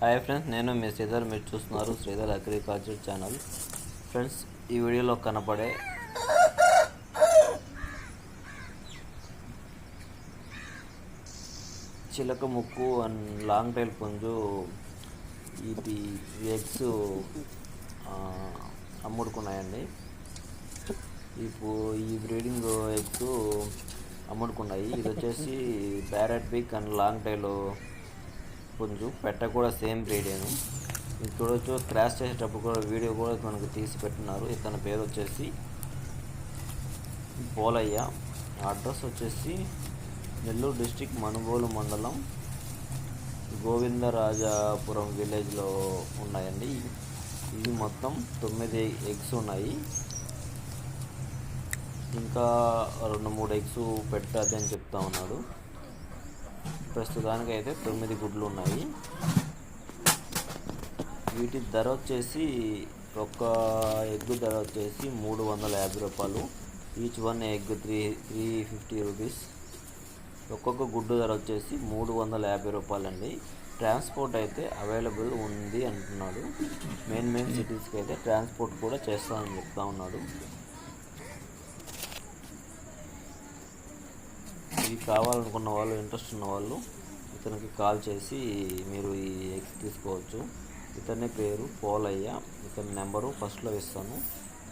Hi friends, నేను మీ శ్రీధర్. మీరు చూస్తున్నారు శ్రీధర్ అగ్రికల్చర్ ఛానల్. ఫ్రెండ్స్, ఈ వీడియోలో కనపడే చిలక ముక్కు అండ్ లాంగ్ టైల్ పుంజు ఇది ఎగ్స్ అమ్ముడుకున్నాయండి. ఈ బ్రీడింగ్ ఎగ్స్ అమ్ముడుకున్నాయి. ఇది వచ్చేసి parrot beak and long tail పుంజు. పెట్ట కూడా సేమ్ బ్రీడేను. ఇది చూడవచ్చు. క్రాష్ చేసేటప్పుడు కూడా వీడియో కూడా మనకు తీసి పెట్టినారు. ఇతని పేరు వచ్చేసి పోలయ్య. అడ్రస్ వచ్చేసి నెల్లూరు డిస్టిక్ మనుబోలు మండలం గోవిందరాజాపురం విలేజ్లో ఉన్నాయండి. ఇవి మొత్తం 9 ఎగ్స్ ఉన్నాయి. ఇంకా 2-3 ఎగ్స్ పెట్టాలి అని చెప్తా ఉన్నాడు. ప్రస్తుతానికి అయితే 9 గుడ్లు ఉన్నాయి. వీటి ధర వచ్చేసి ఒక్క ఎగ్ ధర వచ్చేసి 350 రూపాయలు. Each one egg 350 rupees. ఒక్కొక్క గుడ్డు ధర వచ్చేసి 350 రూపాయలండి. ట్రాన్స్పోర్ట్ అయితే అవైలబుల్ ఉంది అంటున్నాడు. మెయిన్ సిటీస్కి అయితే ట్రాన్స్పోర్ట్ కూడా చేస్తానని చెప్తా ఉన్నాడు. ఇవి కావాలనుకున్న వాళ్ళు, ఇంట్రెస్ట్ ఉన్న వాళ్ళు ఇతనికి కాల్ చేసి మీరు ఈ ఎగ్స్ తీసుకోవచ్చు. ఇతని పేరు పోలయ్య. ఇతని నెంబరు ఫస్ట్లో ఇస్తాను.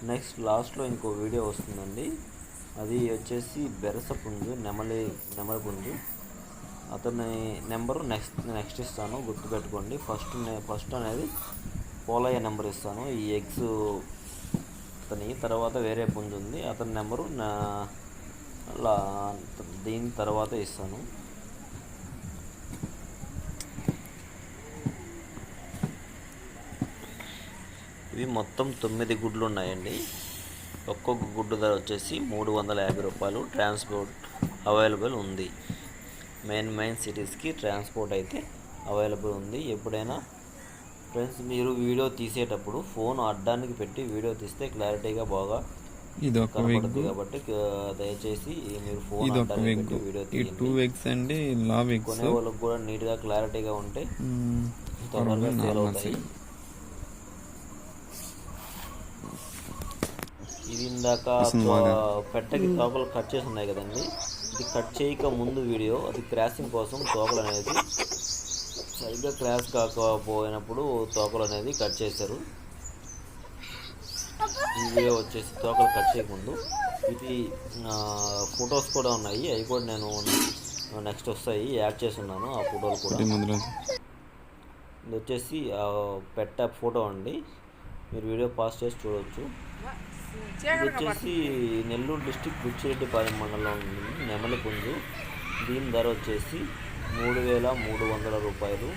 నెక్స్ట్ లాస్ట్లో ఇంకో వీడియో వస్తుందండి. అది వచ్చేసి బెరస పుంజు, నెమలి పుంజు. అతని నెంబరు నెక్స్ట్ ఇస్తాను, గుర్తుపెట్టుకోండి. ఫస్ట్ అనేది పోలయ్య నెంబర్ ఇస్తాను. ఈ ఎగ్స్ అతని తర్వాత వేరే పుంజు ఉంది, అతని నెంబరు దీని తర్వాత ఇస్తాను. ఇవి మొత్తం 9 గుడ్లు ఉన్నాయండి. ఒక్కొక్క గుడ్డు ధర వచ్చేసి 350 రూపాయలు. ట్రాన్స్పోర్ట్ అవైలబుల్ ఉంది. మెయిన్ సిటీస్కి ట్రాన్స్పోర్ట్ అయితే అవైలబుల్ ఉంది. ఎప్పుడైనా ఫ్రెండ్స్, మీరు వీడియో తీసేటప్పుడు ఫోన్ అడ్డానికి పెట్టి వీడియో తీస్తే క్లారిటీగా బాగా కనపడుతుంది. కాబట్టి దయచేసి మీరు ఫోన్ అడ్డానికి పెట్టి వీడియో తీయండి. కొనే వాళ్ళకి కూడా నీట్గా క్లారిటీగా ఉంటే తొందరగా సేల్ అవుతాయి. ఇది ఇందాక పెట్టకి తోకలు కట్ చేసి ఉన్నాయి కదండి. ఇది కట్ చేయక ముందు వీడియో. అది క్రాసింగ్ కోసం తోకలు అనేది సరిగ్గా క్రాస్ కాకపోయినప్పుడు తోకలు అనేది కట్ చేశారు. ఈ వీడియో వచ్చేసి తోకలు కట్ చేయకముందు. ఇది ఫొటోస్ కూడా ఉన్నాయి. అవి కూడా నేను నెక్స్ట్ వస్తాయి, యాడ్ చేస్తున్నాను ఆ ఫోటోలు కూడా. ఇది వచ్చేసి పెట్ట ఫోటో అండి. మీరు వీడియో పాస్ చేసి చూడవచ్చు. ఇది వచ్చేసి నెల్లూరు డిస్టిక్ బుచ్చిరెడ్డిపాలెం మండలంలో ఉంది నెమలి పుంజు. దీని ధర వచ్చేసి 3300 రూపాయలు.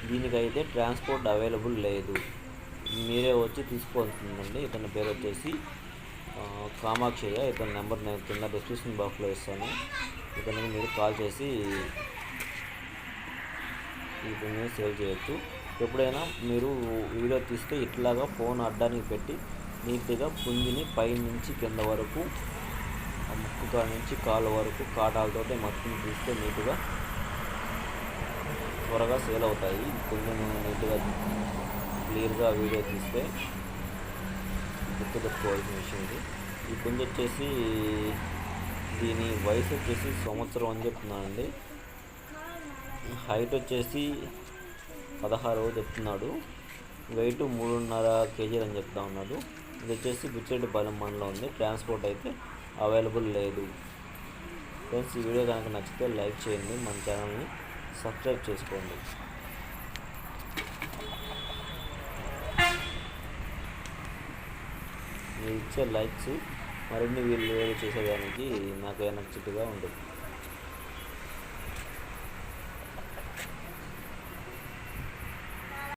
దీనికైతే ట్రాన్స్పోర్ట్ అవైలబుల్ లేదు, మీరే వచ్చి తీసుకోవాల్సిందండి. ఇతని పేరు వచ్చేసి కామాక్షయ్య. ఇతని నెంబర్ నేను కింద డిస్క్రిప్షన్ బాక్స్లో ఇస్తాను. ఇతనికి మీరు కాల్ చేసి ఇతన్ని సేల్ చేయొచ్చు. ఎప్పుడైనా మీరు వీడియో తీస్తే ఇట్లాగా ఫోన్ అడ్డానికి పెట్టి నీట్గా పుంజిని పై నుంచి కింద వరకు, ముక్కు కాడ నుంచి కాళ్ళ వరకు కాటాలతోటి మొత్తం తీస్తే నీట్గా త్వరగా సేల్ అవుతాయి. పుంజిని నీట్గా క్లియర్గా వీడియో తీస్తే గుర్తుపెట్టుకోవాల్సిన విషయం ఇది. ఈ పుంజు వచ్చేసి దీని వయసు వచ్చేసి 1 సంవత్సరం అని చెప్తున్నానండి. హైట్ వచ్చేసి 16 చెప్తున్నాడు. వెయిట్ 3.5 కేజీలు అని చెప్తా ఉన్నాడు. ఇది వచ్చేసి బుచ్చిరెడ్డిపాలెం మండలం ఉంది. ట్రాన్స్పోర్ట్ అయితే అవైలబుల్ లేదు. ఫ్రెండ్స్, ఈ వీడియో కనుక నచ్చితే లైక్ చేయండి, మన ఛానల్ని సబ్స్క్రైబ్ చేసుకోండి. మీరు ఇచ్చే లైక్స్ మరిన్ని వీళ్ళు చేసేదానికి నాకు ఎనర్జెటిక్గా ఉంటుంది.